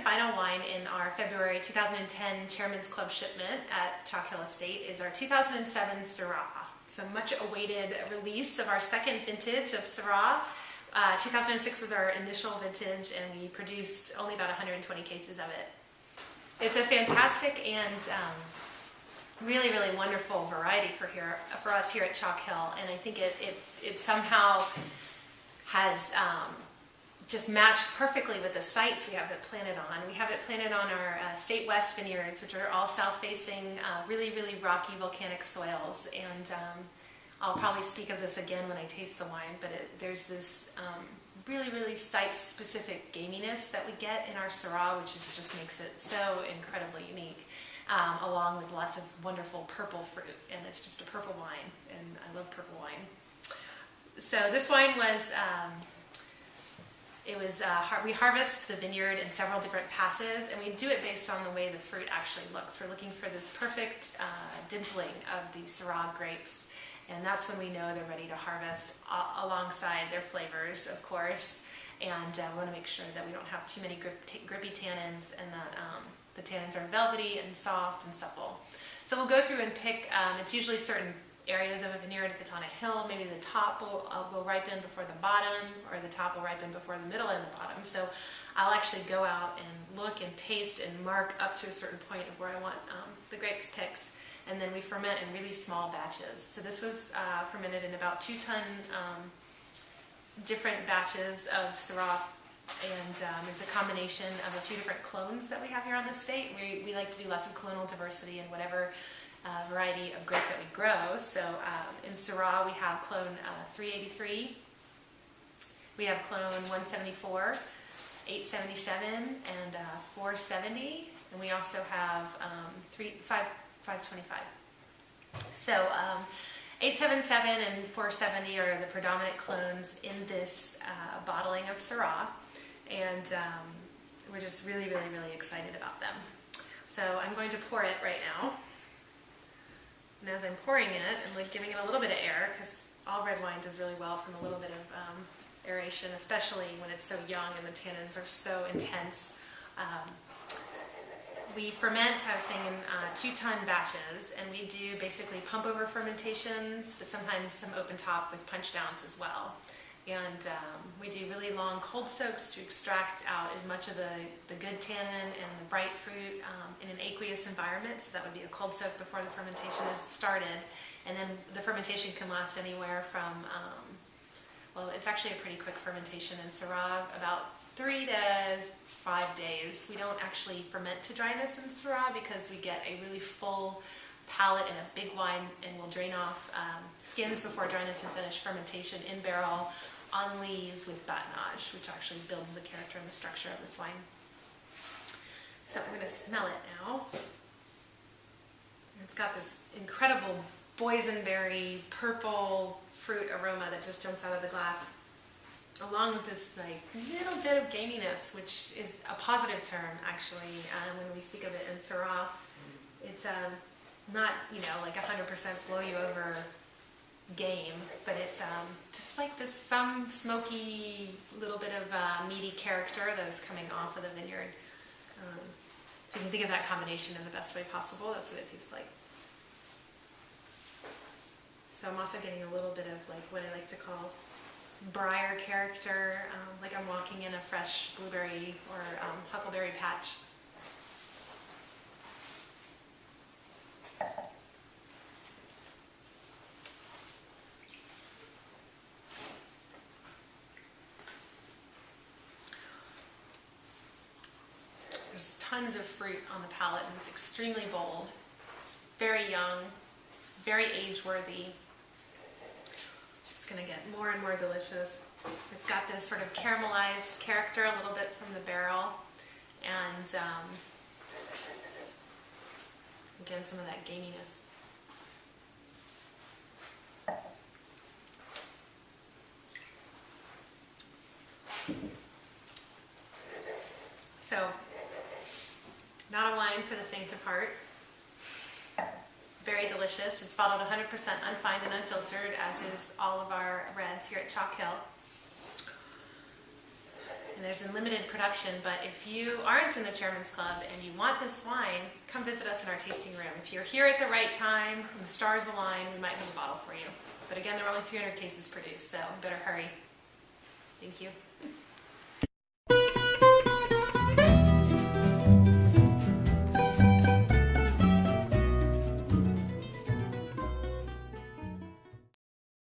final wine in our February 2010 Chairman's Club shipment at Chalk Hill Estate is our 2007 Syrah. So much awaited release of our second vintage of Syrah. 2006 was our initial vintage, and we produced only about 120 cases of it. It's a fantastic and really, really wonderful variety for us here at Chalk Hill, and I think it somehow has just matched perfectly with the sites we have it planted on. We have it planted on our State West vineyards, which are all south-facing, really, really rocky volcanic soils. And I'll probably speak of this again when I taste the wine, but there's this really, really site-specific gaminess that we get in our Syrah, which just makes it so incredibly unique, along with lots of wonderful purple fruit. And it's just a purple wine, and I love purple wine. So this wine was... we harvest the vineyard in several different passes, and we do it based on the way the fruit actually looks. We're looking for this perfect dimpling of the Syrah grapes, and that's when we know they're ready to harvest alongside their flavors, of course. And we want to make sure that we don't have too many grippy tannins, and that the tannins are velvety and soft and supple. So we'll go through and pick, it's usually certain areas of a vineyard. If it's on a hill, maybe the top will ripen before the bottom, or the top will ripen before the middle and the bottom. So I'll actually go out and look and taste and mark up to a certain point of where I want the grapes picked, and then we ferment in really small batches. So this was fermented in about 2-ton different batches of Syrah, and is a combination of a few different clones that we have here on the estate. We like to do lots of clonal diversity in whatever variety of grape that we grow. So in Syrah we have clone 383, we have clone 174, 877, and 470, and we also have 525. So 877 and 470 are the predominant clones in this bottling of Syrah, and we're just really, really, really excited about them. So I'm going to pour it right now. And as I'm pouring it, I'm like giving it a little bit of air, because all red wine does really well from a little bit of aeration, especially when it's so young and the tannins are so intense. We ferment, I was saying, in 2-ton batches, and we do basically pump over fermentations, but sometimes some open top with punch downs as well. And we do really long cold soaks to extract out as much of the good tannin and the bright fruit in an aqueous environment. So that would be a cold soak before the fermentation is started. And then the fermentation can last anywhere from, well, it's actually a pretty quick fermentation in Syrah, about 3 to 5 days. We don't actually ferment to dryness in Syrah because we get a really full palate in a big wine, and we'll drain off skins before dryness and finish fermentation in barrel on lees with batonnage, which actually builds the character and the structure of this wine. So I'm going to smell it now. It's got this incredible boysenberry purple fruit aroma that just jumps out of the glass, along with this like little bit of gaminess, which is a positive term actually when we speak of it in Syrah. It's not, like 100% blow you over game, but it's just like this some smoky little bit of meaty character that is coming off of the vineyard. If you can think of that combination in the best way possible, that's what it tastes like. So I'm also getting a little bit of like what I like to call briar character, like I'm walking in a fresh blueberry or huckleberry patch. There's tons of fruit on the palate, and it's extremely bold. It's very young, very age-worthy. It's just going to get more and more delicious. It's got this sort of caramelized character a little bit from the barrel, and again, some of that gaminess. So, not a wine for the faint of heart. Very delicious. It's bottled 100% unfined and unfiltered, as is all of our reds here at Chalk Hill. and there's in limited production, but if you aren't in the Chairman's Club and you want this wine, come visit us in our tasting room. If you're here at the right time and the stars align, we might have a bottle for you. But again, there are only 300 cases produced, so better hurry. Thank you.